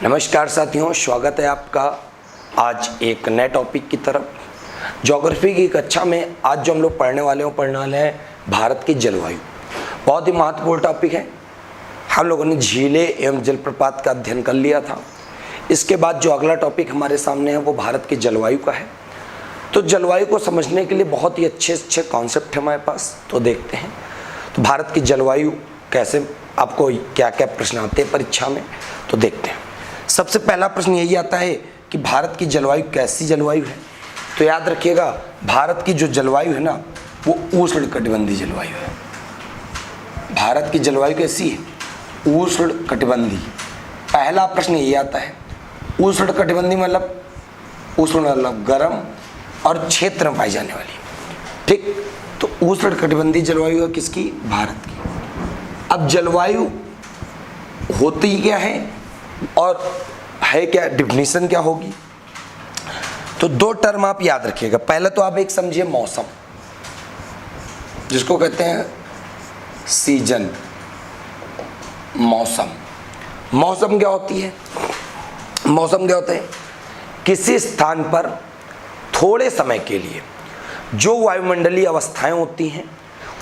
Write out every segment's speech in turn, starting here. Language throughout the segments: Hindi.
नमस्कार साथियों, स्वागत है आपका आज एक नए टॉपिक की तरफ। ज्योग्राफी की कक्षा में आज जो हम लोग पढ़ने वाले हैं भारत की जलवायु। बहुत ही महत्वपूर्ण टॉपिक है। हम लोगों ने झीलें एवं जलप्रपात का अध्ययन कर लिया था। इसके बाद जो अगला टॉपिक हमारे सामने है वो भारत की जलवायु का है। तो जलवायु को समझने के लिए बहुत ही अच्छे कॉन्सेप्ट है हमारे पास, तो देखते हैं तो भारत की जलवायु कैसे, आपको क्या क्या प्रश्न आते हैं परीक्षा में, तो देखते हैं। सबसे पहला प्रश्न यही आता है कि भारत की जलवायु कैसी जलवायु है। तो याद रखिएगा, भारत की जो जलवायु है ना वो उष्णकटिबंधीय जलवायु है। भारत की जलवायु कैसी है? उष्णकटिबंधीय। पहला प्रश्न यही आता है। उष्णकटिबंधीय मतलब उष्ण मतलब गर्म और क्षेत्र में पाई जाने वाली, ठीक। तो उष्णकटिबंधीय जलवायु है किसकी? भारत की। अब जलवायु होती क्या है और है क्या, डिफिनीशन क्या होगी? तो दो टर्म आप याद रखिएगा। पहले तो आप एक समझिए मौसम, जिसको कहते हैं सीजन। मौसम क्या होती है? मौसम क्या होता है? किसी स्थान पर थोड़े समय के लिए जो वायुमंडलीय अवस्थाएं होती हैं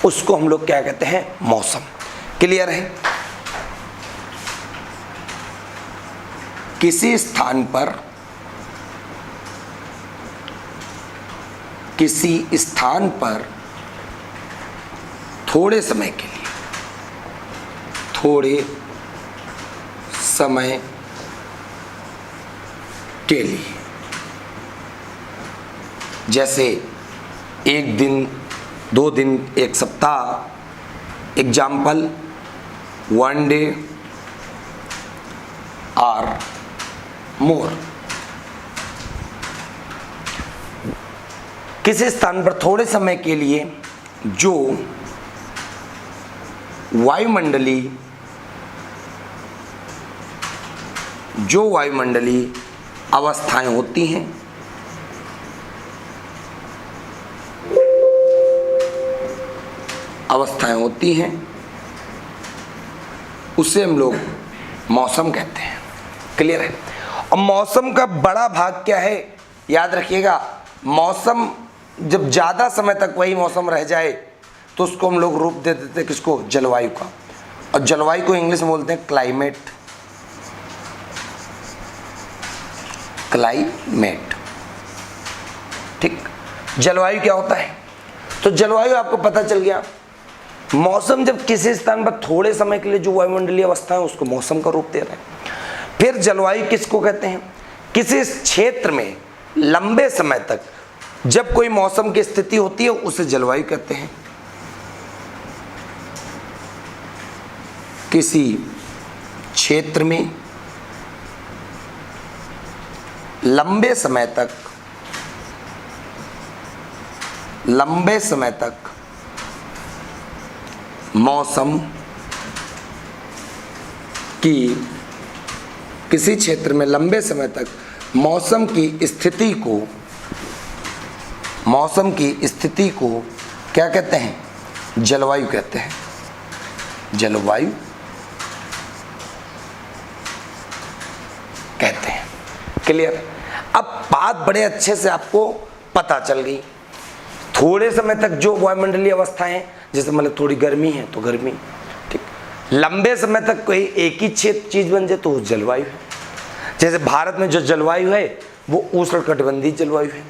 उसको हम लोग क्या कहते हैं? मौसम। क्लियर है? किसी स्थान पर थोड़े समय के लिए जैसे एक दिन, 2 दिन, एक सप्ताह, एग्जाम्पल 1 डे और मोर। किसी स्थान पर थोड़े समय के लिए जो वायुमंडलीय अवस्थाएं होती हैं उसे हम लोग मौसम कहते हैं। क्लियर है? और मौसम का बड़ा भाग क्या है? याद रखिएगा, मौसम जब ज़्यादा समय तक वही मौसम रह जाए तो उसको हम लोग रूप दे देते हैं किसको? जलवायु का। और जलवायु को इंग्लिश में बोलते हैं क्लाइमेट। ठीक। जलवायु क्या होता है? तो जलवायु आपको पता चल गया। मौसम जब किसी स्थान पर थोड़े समय के लिए जो वायुमंडलीय अवस्था है उसको मौसम का रूप दे रहे हैं। फिर जलवायु किसको कहते हैं? किसी क्षेत्र में लंबे समय तक जब कोई मौसम की स्थिति होती है उसे जलवायु कहते हैं। किसी क्षेत्र में लंबे समय तक मौसम की, किसी क्षेत्र में लंबे समय तक मौसम की स्थिति को क्या कहते हैं? जलवायु कहते हैं। जलवायु कहते हैं। क्लियर? अब बात बड़े अच्छे से आपको पता चल गई। थोड़े समय तक जो वायुमंडलीय अवस्थाएं, जैसे मतलब थोड़ी गर्मी है तो गर्मी, ठीक। लंबे समय तक कोई एक ही चीज बन जाए तो जलवायु है। जैसे भारत में जो जलवायु है वो उष्णकटिबंधीय जलवायु है।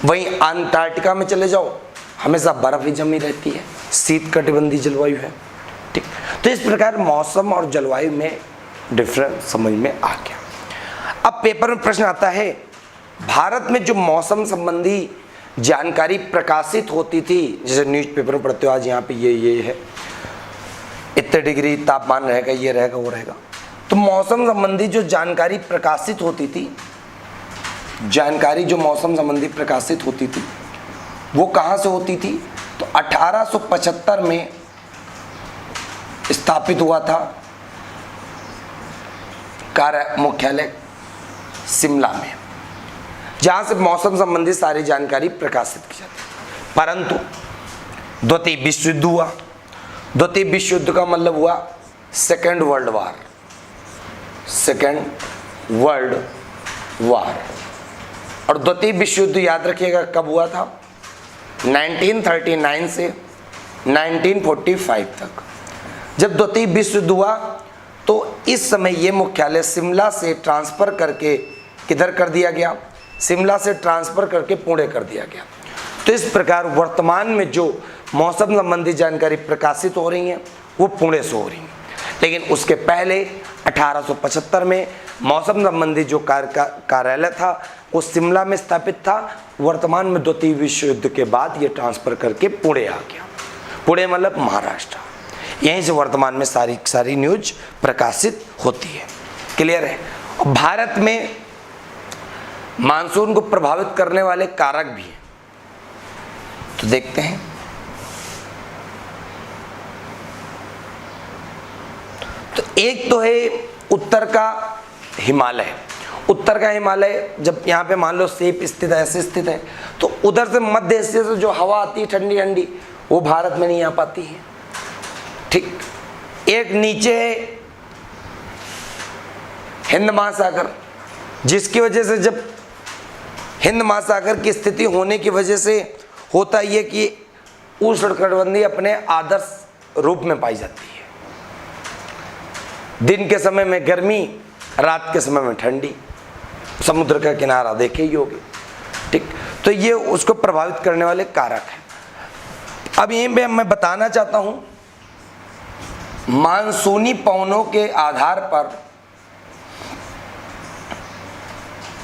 वहीं अंटार्कटिका में चले जाओ, हमेशा बर्फ ही जमी रहती है, शीतकटिबंधीय जलवायु है, ठीक। तो इस प्रकार मौसम और जलवायु में डिफरेंस समझ में आ गया। अब पेपर में प्रश्न आता है, भारत में जो मौसम संबंधी जानकारी प्रकाशित होती थी, जैसे न्यूज़पेपर में पढ़ते हो, आज यहाँ पे ये है, इतने डिग्री तापमान रहेगा, ये रहेगा, वो रहेगा। तो मौसम संबंधी जो जानकारी प्रकाशित होती थी, वो कहाँ से होती थी? तो 1875 में स्थापित हुआ था कार्य मुख्यालय शिमला में, जहाँ से मौसम संबंधी सारी जानकारी प्रकाशित की जाती है। परंतु द्वितीय विश्व युद्ध हुआ। द्वितीय विश्व युद्ध का मतलब हुआ सेकेंड वर्ल्ड वर्ल्ड वार। और द्वितीय विश्व युद्ध याद रखिएगा कब हुआ था, 1939 से 1945 तक। जब द्वितीय विश्व युद्ध हुआ तो इस समय ये मुख्यालय शिमला से ट्रांसफ़र करके किधर कर दिया गया, शिमला से ट्रांसफ़र करके पुणे कर दिया गया। तो इस प्रकार वर्तमान में जो मौसम संबंधी जानकारी प्रकाशित हो रही है वो पुणे से हो रही है, लेकिन उसके पहले 1875 में मौसम संबंधी जो कार्यालय था वो शिमला में स्थापित था। वर्तमान में द्वितीय विश्व युद्ध के बाद ये ट्रांसफ़र करके पुणे आ गया। पुणे मतलब महाराष्ट्र। यहीं से वर्तमान में सारी न्यूज प्रकाशित होती है। क्लियर है। भारत में मानसून को प्रभावित करने वाले कारक भी हैं, तो देखते हैं। तो एक तो है उत्तर का हिमालय। उत्तर का हिमालय जब यहाँ पे मान लो सेप स्थित है, ऐसे स्थित है, तो उधर से मध्य एशिया से जो हवा आती है ठंडी ठंडी, वो भारत में नहीं आ पाती है। ठीक। एक नीचे है हिंद महासागर, जिसकी वजह से जब हिंद महासागर की स्थिति होने की वजह से होता ये कि उष्णकटिबंधीय अपने आदर्श रूप में पाई जाती है। दिन के समय में गर्मी, रात के समय में ठंडी। समुद्र का किनारा देखे ही होगे। ठीक। तो ये उसको प्रभावित करने वाले कारक हैं। अब यहीं पे मैं बताना चाहता हूं, मानसूनी पवनों के आधार पर,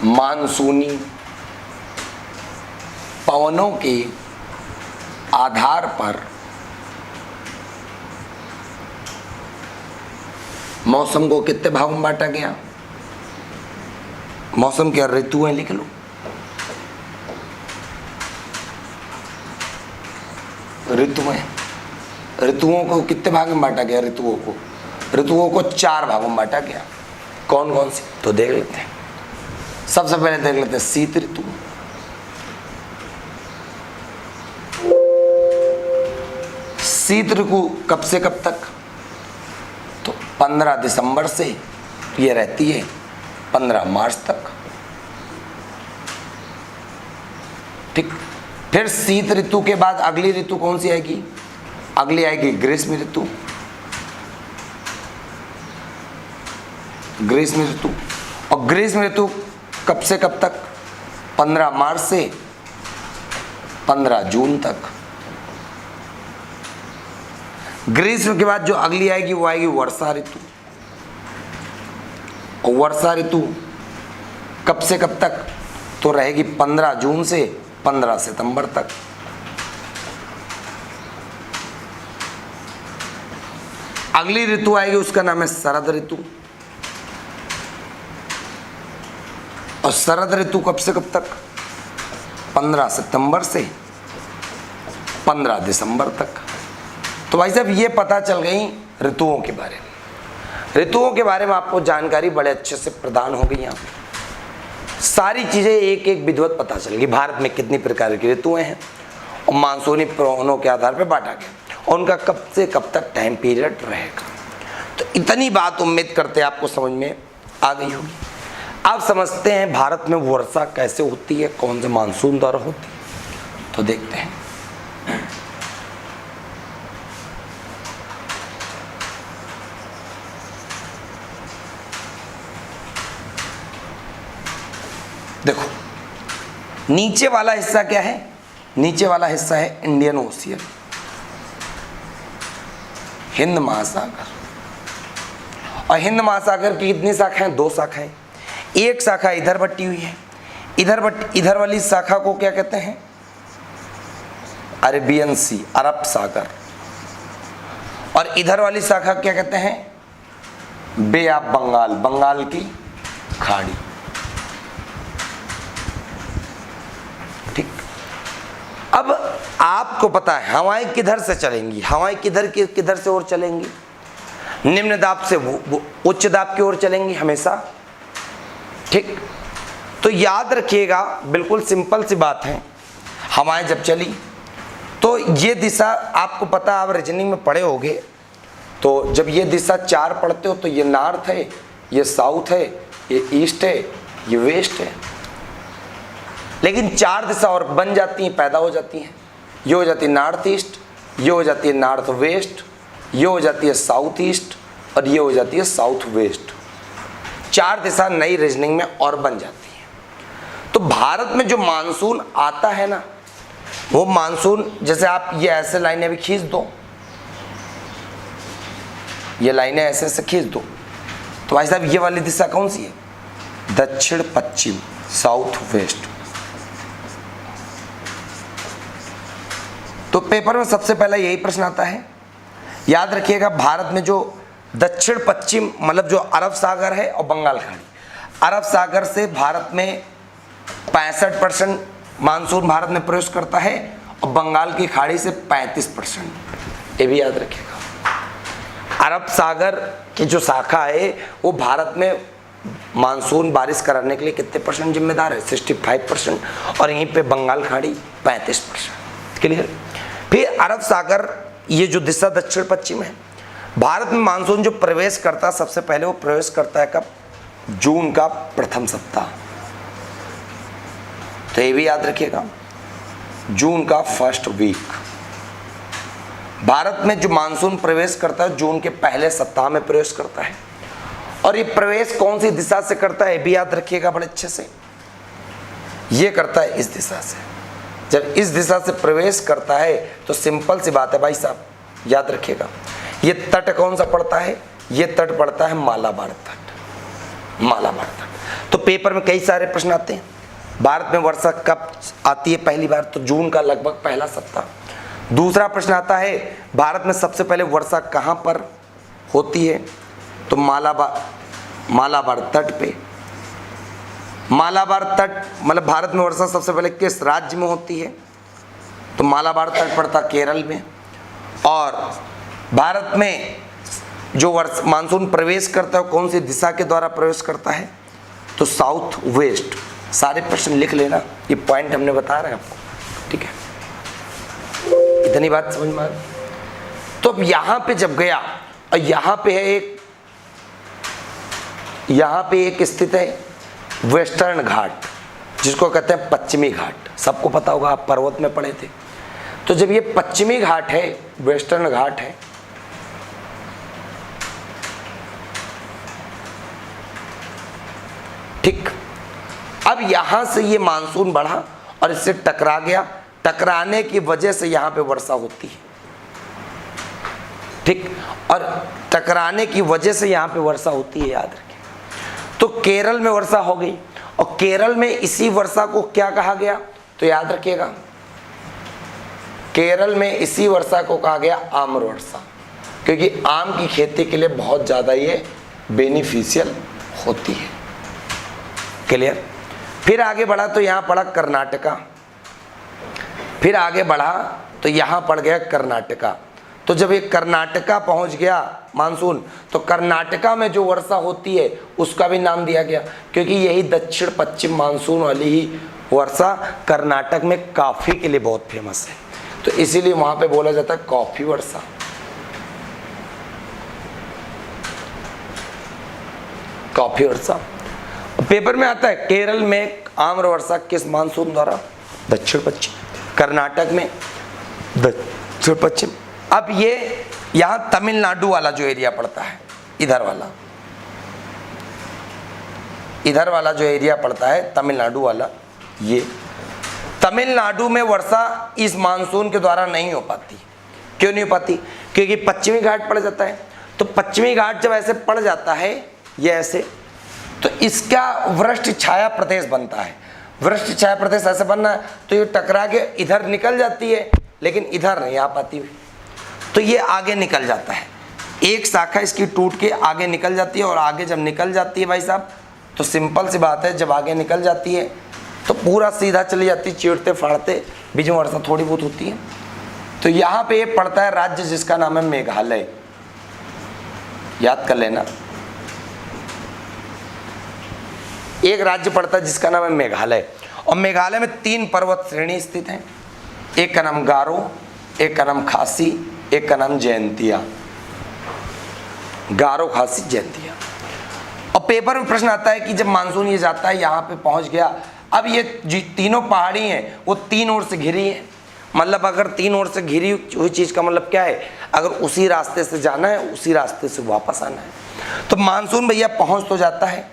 मानसूनी पवनों के आधार पर मौसम को कितने भागों में बांटा गया। मौसम क्या ऋतु है, लिख लो। ऋतुओं को कितने भाग में बांटा गया। ऋतुओं को 4 भागों में बांटा गया। कौन कौन सी, तो देख लेते हैं। सबसे पहले देख लेते हैं शीत ऋतु। शीत ऋतु कब से कब तक, तो 15 दिसंबर से ये रहती है 15 मार्च तक। ठीक। फिर शीत ऋतु के बाद अगली ऋतु कौन सी आएगी, अगली आएगी ग्रीष्म ऋतु। ग्रीष्म ऋतु, और ग्रीष्म ऋतु कब से कब तक, 15 मार्च से 15 जून तक। ग्रीष्म के बाद जो अगली आएगी वो आएगी वर्षा ऋतु। और वर्षा ऋतु कब से कब तक, तो रहेगी 15 जून से 15 सितंबर तक। अगली ऋतु आएगी उसका नाम है शरद ऋतु। और शरद ऋतु कब से कब तक, 15 सितंबर से 15 दिसंबर तक। तो भाई साहब ये पता चल गई ऋतुओं के बारे में। ऋतुओं के बारे में आपको जानकारी बड़े अच्छे से प्रदान हो गई। यहाँ पे सारी चीज़ें एक एक विधिवत पता चल गई। भारत में कितनी प्रकार की ऋतुएं हैं और मानसूनी पवनों के आधार पर बांटा गया और उनका कब से कब तक टाइम पीरियड रहेगा। तो इतनी बात उम्मीद करते हैं आपको समझ में आ गई होगी। आप समझते हैं भारत में वर्षा कैसे होती है, कौन से मानसून द्वारा होती है, तो देखते हैं। देखो नीचे वाला हिस्सा क्या है, नीचे वाला हिस्सा है इंडियन ओशियन, हिंद महासागर। और हिंद महासागर की कितनी शाखाएं, 2 शाखाएं। एक शाखा इधर बटी हुई है, इधर वाली शाखा को क्या कहते हैं, अरेबियन सी, अरब सागर। और इधर वाली शाखा क्या कहते हैं, बे ऑफ बंगाल, बंगाल की खाड़ी। ठीक। अब आपको पता है हवाएं किधर से चलेंगी, हवाएं किधर से और चलेंगी, निम्न दाब से वो उच्च दाब की ओर चलेंगी हमेशा। ठीक। तो याद रखिएगा, बिल्कुल सिंपल सी बात है, हवाएं जब चली तो ये दिशा आपको पता, आप रीजनिंग में पढ़े होगे, तो जब ये दिशा 4 पढ़ते हो तो ये नॉर्थ है, ये साउथ है, ये ईस्ट है, ये वेस्ट है। लेकिन 4 दिशा और बन जाती हैं, पैदा हो जाती हैं। ये हो जाती है नॉर्थ ईस्ट, ये हो जाती है नॉर्थ वेस्ट, ये हो जाती है साउथ ईस्ट और ये हो जाती है साउथ वेस्ट। 4 दिशा नई रीजनिंग में और बन जाती है। तो भारत में जो मानसून आता है ना, वो मानसून, जैसे आप ये ऐसे लाइनें भी खींच दो, ये लाइनें ऐसे ऐसे खींच दो, तो भाई साहब ये वाली दिशा कौन सी है? दक्षिण पश्चिम, साउथ वेस्ट। तो पेपर में सबसे पहला यही प्रश्न आता है। याद रखिएगा, भारत में जो दक्षिण पश्चिम मतलब जो अरब सागर है और बंगाल खाड़ी, अरब सागर से भारत में 65% मानसून भारत में प्रवेश करता है और बंगाल की खाड़ी से 35%। ये भी याद रखिएगा। अरब सागर की जो शाखा है वो भारत में मानसून बारिश कराने के लिए कितने परसेंट जिम्मेदार है? 65%। और यहीं पे बंगाल खाड़ी 35%। क्लियर? फिर अरब सागर, ये जो दिशा दक्षिण पश्चिम है, भारत में मानसून जो प्रवेश करता है सबसे पहले वो प्रवेश करता है कब? जून का प्रथम सप्ताह। तो ये भी याद रखिएगा, जून का फर्स्ट वीक। भारत में जो मानसून प्रवेश करता है जून के पहले सप्ताह में प्रवेश करता है। और ये प्रवेश कौन सी दिशा से करता है भी याद रखिएगा बड़े अच्छे से। ये करता है इस दिशा से। जब इस दिशा से प्रवेश करता है तो सिंपल सी बात है भाई साहब, याद रखिएगा, ये तट कौन सा पड़ता है? ये तट पड़ता है मालाबार तट। मालाबार तट। तो पेपर में कई सारे प्रश्न आते हैं। भारत में वर्षा कब आती है पहली बार? तो जून का लगभग पहला सप्ताह। दूसरा प्रश्न आता है, भारत में सबसे पहले वर्षा कहाँ पर होती है? तो मालाबार तट पे। मालाबार तट मतलब भारत में वर्षा सबसे पहले किस राज्य में होती है? तो मालाबार तट पड़ता केरल में। और भारत में जो मानसून प्रवेश करता है कौन सी दिशा के द्वारा प्रवेश करता है? तो साउथ वेस्ट। सारे प्रश्न लिख लेना, ये पॉइंट हमने बता रहे हैं आपको, ठीक है? इतनी बात समझ में आ रही? तो अब यहां पे जब गया और यहां पे है एक, यहां पे एक स्थित है वेस्टर्न घाट, जिसको कहते हैं पश्चिमी घाट। सबको पता होगा, आप पर्वत में पढ़े थे। तो जब ये पश्चिमी घाट है, वेस्टर्न घाट है, ठीक। अब यहां से ये मानसून बढ़ा और इससे टकरा गया। टकराने की वजह से यहां पे वर्षा होती है, ठीक। और टकराने की वजह से यहां पे वर्षा होती है, याद रखिए। तो केरल में वर्षा हो गई और केरल में इसी वर्षा को क्या कहा गया? तो याद रखिएगा, केरल में इसी वर्षा को कहा गया आम्र वर्षा, क्योंकि आम की खेती के लिए बहुत ज़्यादा ये बेनिफिशियल होती है। क्लियर? फिर आगे बढ़ा तो यहाँ पड़ा कर्नाटका। फिर आगे बढ़ा तो यहाँ पड़ गया कर्नाटका। तो जब ये कर्नाटका पहुँच गया मानसून, तो कर्नाटका में जो वर्षा होती है उसका भी नाम दिया गया, क्योंकि यही दक्षिण पश्चिम मानसून वाली ही वर्षा कर्नाटक में कॉफ़ी के लिए बहुत फेमस है। तो इसीलिए वहाँ पे बोला जाता है कॉफ़ी वर्षा। कॉफ़ी वर्षा। पेपर में आता है केरल में आम्र वर्षा किस मानसून द्वारा? दक्षिण पश्चिम। कर्नाटक में दक्षिण पश्चिम। अब ये यहाँ तमिलनाडु वाला जो एरिया पड़ता है, इधर वाला जो एरिया पड़ता है तमिलनाडु वाला, ये तमिलनाडु में वर्षा इस मानसून के द्वारा नहीं हो पाती। क्यों नहीं हो पाती? क्योंकि पश्चिमी घाट पड़ जाता है। तो पश्चिमी घाट जब ऐसे पड़ जाता है, ये ऐसे, तो इसका वृष्टि छाया प्रदेश बनता है। वृष्टि छाया प्रदेश ऐसे बनना है तो ये टकरा के इधर निकल जाती है, लेकिन इधर नहीं आ पाती, तो ये आगे निकल जाता है। एक शाखा इसकी टूट के आगे निकल जाती है, और आगे जब निकल जाती है भाई साहब, तो सिंपल सी बात है, जब आगे निकल जाती है तो पूरा सीधा चली जाती है, चीरते फाड़ते, बीच में वर्षा थोड़ी बहुत होती है। तो यहाँ पे ये पड़ता है राज्य जिसका नाम है मेघालय। याद कर लेना, एक राज्य पड़ता है जिसका नाम है मेघालय। और मेघालय में 3 पर्वत श्रेणी स्थित हैं। एक का नाम गारो, एक का नाम खासी, एक का नाम जयंतिया। गारो, खासी, जयंतिया। और पेपर में प्रश्न आता है कि जब मानसून ये जाता है यहाँ पे पहुँच गया, अब ये तीनों पहाड़ी हैं वो तीन ओर से घिरी है, मतलब अगर तीन ओर से घिरी हुई चीज़ का मतलब क्या है, अगर उसी रास्ते से जाना है उसी रास्ते से वापस आना है। तो मानसून भैया पहुँच तो जाता है,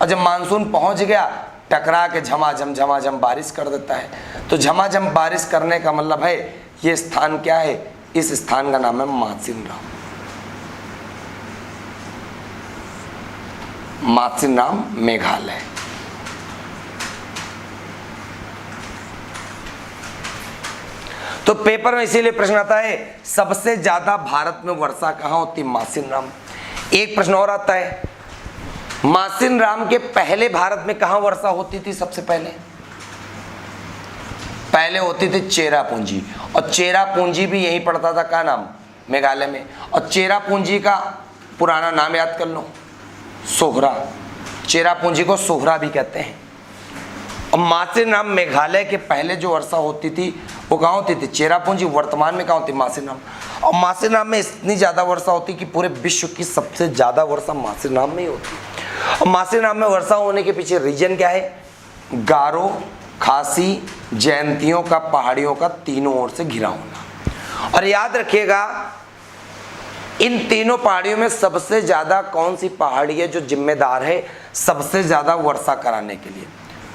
और जब मानसून पहुँच गया टकरा के झमाझम बारिश कर देता है। तो झमाझम बारिश करने का मतलब है ये स्थान क्या है, इस स्थान का नाम है मासिनराम। मासिनराम मेघालय। तो पेपर में इसीलिए प्रश्न आता है सबसे ज्यादा भारत में वर्षा कहां होती, मासिनराम। एक प्रश्न और आता है, मासिनराम के पहले भारत में कहां वर्षा होती थी, सबसे पहले होती थी चेरापूंजी, और चेरापूंजी भी यहीं पड़ता था, क्या नाम, मेघालय में। और चेरापूंजी का पुराना नाम याद कर लो, सोहरा। चेरापूंजी को सोहरा भी कहते हैं। और मासिनराम मेघालय के पहले जो वर्षा होती थी वो कहाँ होती थी, चेरापूंजी। वर्तमान में कहाँ होती, मासिनराम। और मासिनराम में इतनी ज़्यादा वर्षा होती कि पूरे विश्व की सबसे ज़्यादा वर्षा मासिनराम में ही होती है। और मासिनराम में वर्षा होने के पीछे रीजन क्या है, गारो, खासी, जयंतियों का, पहाड़ियों का तीनों ओर से घिरा होना। और याद रखिएगा इन तीनों पहाड़ियों में सबसे ज़्यादा कौन सी पहाड़ी है जो जिम्मेदार है सबसे ज़्यादा वर्षा कराने के लिए,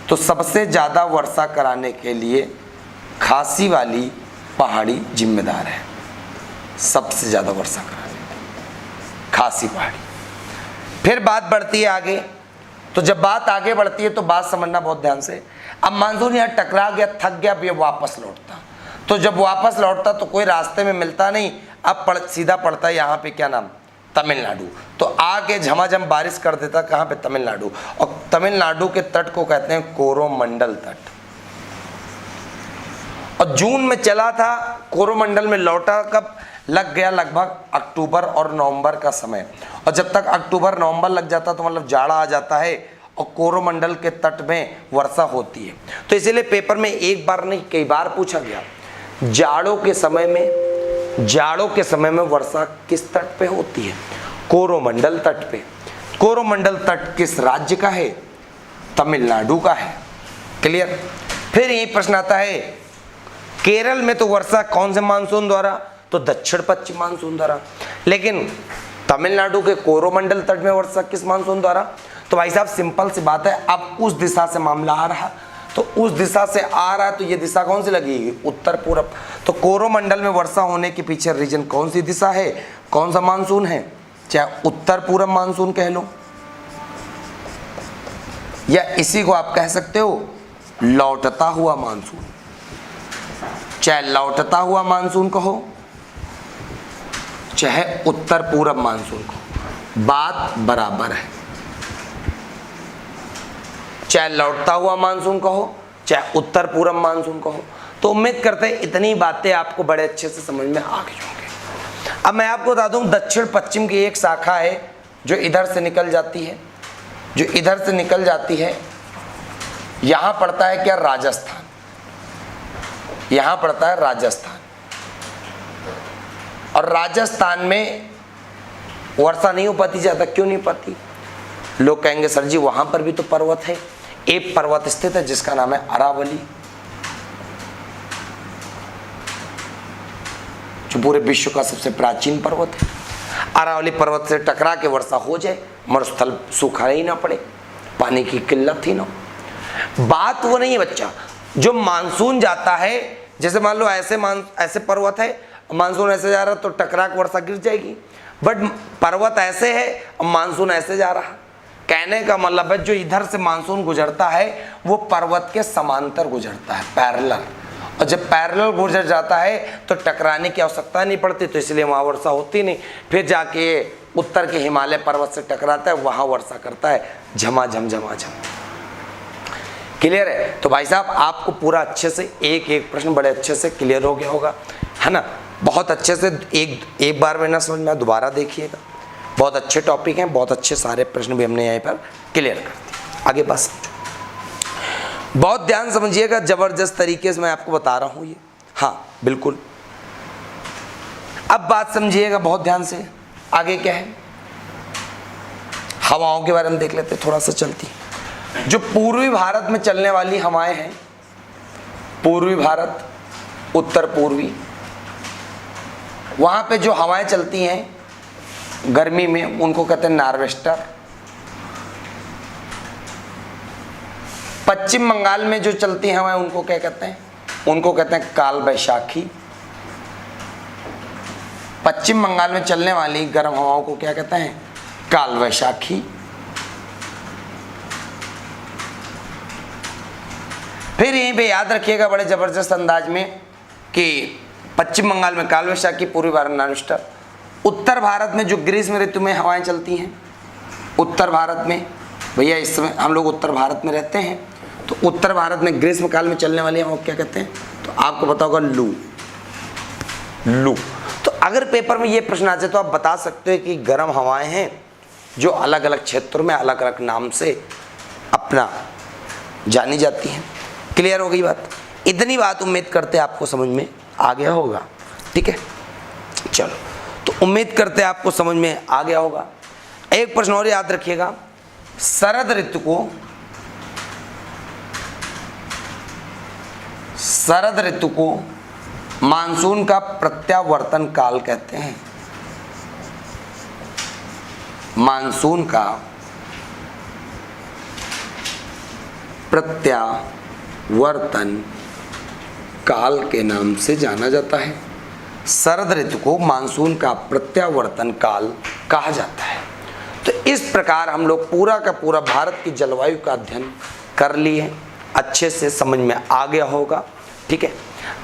तो सबसे ज़्यादा वर्षा कराने के लिए खासी वाली पहाड़ी जिम्मेदार है, सबसे ज़्यादा वर्षा कराने में खासी पहाड़ी। फिर बात बढ़ती है आगे, तो जब बात आगे बढ़ती है तो बात समझना बहुत ध्यान से। अब मानसून यहाँ टकरा गया, थक गया, अब ये वापस लौटता, तो जब वापस लौटता तो कोई रास्ते में मिलता नहीं, अब सीधा पड़ता है यहाँ पे, क्या नाम, तमिलनाडु। तो आगे झमाझम बारिश कर देता, कहाँ पे, तमिलनाडु। और तमिलनाडु के तट को कहते हैं कोरोमंडल तट। और जून में चला था, कोरोमंडल में लौटा कब, लग गया लगभग अक्टूबर और नवंबर का समय। और जब तक अक्टूबर नवंबर लग जाता तो मतलब जाड़ा आ जाता है और कोरोमंडल के तट में वर्षा होती है। तो इसीलिए पेपर में एक बार नहीं कई बार पूछा गया, जाड़ों के समय में वर्षा किस तट पे होती है, कोरोमंडल तट पे। कोरोमंडल तट किस राज्य का है, तमिलनाडु का है। क्लियर। फिर यही प्रश्न आता है केरल में तो वर्षा कौन से मानसून द्वारा, तो दक्षिण पश्चिम मानसून द्वारा। लेकिन तमिलनाडु के कोरोमंडल तट में वर्षा किस मानसून द्वारा, तो भाई साहब सिंपल सी बात है, अब उस दिशा से मामला आ रहा, तो उस दिशा से आ रहा है तो ये दिशा कौन सी लगेगी, उत्तर पूर्व। तो कोरोमंडल में वर्षा होने के पीछे रीजन कौन सी दिशा है, कौन सा मानसून है, चाहे उत्तर पूर्व मानसून कह लो, या इसी को आप कह सकते हो लौटता हुआ मानसून, चाहे लौटता हुआ मानसून कहो चाहे उत्तर पूर्व मानसून कहो, बात बराबर है। चाहे लौटता हुआ मानसून कहो चाहे उत्तर पूर्व मानसून कहो। तो उम्मीद करते हैं इतनी बातें आपको बड़े अच्छे से समझ में आ गई होंगी। अब मैं आपको बता दूं दक्षिण पश्चिम की एक शाखा है जो इधर से निकल जाती है, यहां पड़ता है क्या, राजस्थान, यहां पड़ता है राजस्थान। और राजस्थान में वर्षा नहीं हो पाती ज्यादा, क्यों नहीं पाती, लोग कहेंगे सर जी वहां पर भी तो पर्वत है। एक पर्वत स्थित है जिसका नाम है अरावली, जो पूरे विश्व का सबसे प्राचीन पर्वत है। अरावली पर्वत से टकरा के वर्षा हो जाए, मरुस्थल सूखा ही ना पड़े, पानी की किल्लत ही ना। बात वो नहीं है बच्चा, जो मानसून जाता है, जैसे मान लो ऐसे पर्वत है, मानसून ऐसे जा रहा तो टकरा के वर्षा गिर जाएगी, बट पर्वत ऐसे है और मानसून ऐसे जा रहा। कहने का मतलब है जो इधर से मानसून गुजरता है वो पर्वत के समांतर गुजरता है, पैरेलल। और जब पैरेलल गुजर जाता है तो टकराने की आवश्यकता नहीं पड़ती, तो इसलिए वहाँ वर्षा होती नहीं। फिर जाके उत्तर के हिमालय पर्वत से टकराता है, वहाँ वर्षा करता है झमाझम। क्लियर है। तो भाई साहब आपको पूरा अच्छे से एक एक प्रश्न बड़े अच्छे से क्लियर हो गया होगा, है ना। बहुत अच्छे से एक बार में ना समझ में दोबारा देखिएगा, बहुत अच्छे टॉपिक हैं, बहुत अच्छे सारे प्रश्न भी हमने यहाँ पर क्लियर कर दिए। आगे बस समझो, बहुत ध्यान समझिएगा, जबरदस्त तरीके से मैं आपको बता रहा हूँ ये, हाँ बिल्कुल। अब बात समझिएगा बहुत ध्यान से, आगे क्या है, हवाओं के बारे में देख लेते थोड़ा सा चलती। जो पूर्वी भारत में चलने वाली हवाएं हैं, पूर्वी भारत, उत्तर पूर्वी, वहां पे जो हवाएं चलती हैं गर्मी में उनको कहते हैं नॉर्वेस्टर। पश्चिम बंगाल में जो चलती हैं हवाएं उनको क्या कहते हैं? उनको कहते हैं काल वैशाखी। पश्चिम बंगाल में चलने वाली गर्म हवाओं को क्या कहते हैं? काल वैशाखी। फिर यहीं पे याद रखिएगा बड़े जबरदस्त अंदाज में कि पश्चिम बंगाल में काल वैशाखी, पूर्वी भारत में नॉर्वेस्टर। उत्तर भारत में जो ग्रीष्म ऋतु में हवाएं चलती हैं, उत्तर भारत में, भैया इस समय हम लोग उत्तर भारत में रहते हैं, तो उत्तर भारत में ग्रीष्म काल में चलने वाली हवाओं को क्या कहते हैं? तो आपको पता होगा लू। लू। तो अगर पेपर में ये प्रश्न आ जाए तो आप बता सकते हो कि गर्म हवाएं हैं जो अलग अलग क्षेत्रों में अलग अलग नाम से अपना जानी जाती हैं। क्लियर हो गई बात? इतनी बात उम्मीद करते आपको समझ में आ गया होगा। ठीक है, चलो, तो उम्मीद करते आपको समझ में आ गया होगा। एक प्रश्न और याद रखिएगा, शरद ऋतु को मानसून का प्रत्यावर्तन काल कहते हैं। मानसून का प्रत्यावर्तन काल के नाम से जाना जाता है। शरद ऋतु को मानसून का प्रत्यावर्तन काल कहा जाता है। तो इस प्रकार हम लोग पूरा का पूरा भारत की जलवायु का अध्ययन कर लिए, अच्छे से समझ में आ गया होगा। ठीक है,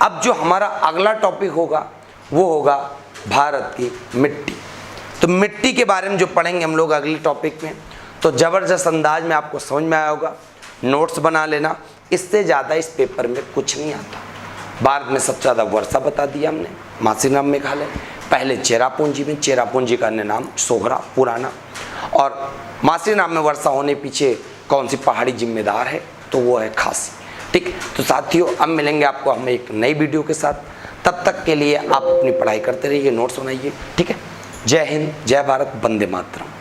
अब जो हमारा अगला टॉपिक होगा वो होगा भारत की मिट्टी। तो मिट्टी के बारे में जो पढ़ेंगे हम लोग अगले टॉपिक में, तो ज़बरदस्त अंदाज में आपको समझ में आया होगा। नोट्स बना लेना, इससे ज़्यादा इस पेपर में कुछ नहीं आता। भारत में सबसे ज़्यादा वर्षा बता दिया हमने, मासिनाम मेघालय। पहले चेरापूंजी में, चेरापूंजी का अन्य नाम सोहरा पुराना, और मासिनाम में वर्षा होने पीछे कौन सी पहाड़ी जिम्मेदार है? तो वो है खासी। ठीक, तो साथियों अब मिलेंगे आपको हम एक नई वीडियो के साथ। तब तक के लिए आप अपनी पढ़ाई करते रहिए, नोट्स बनाइए। ठीक है, जय हिंद, जय भारत, वंदे मातरम।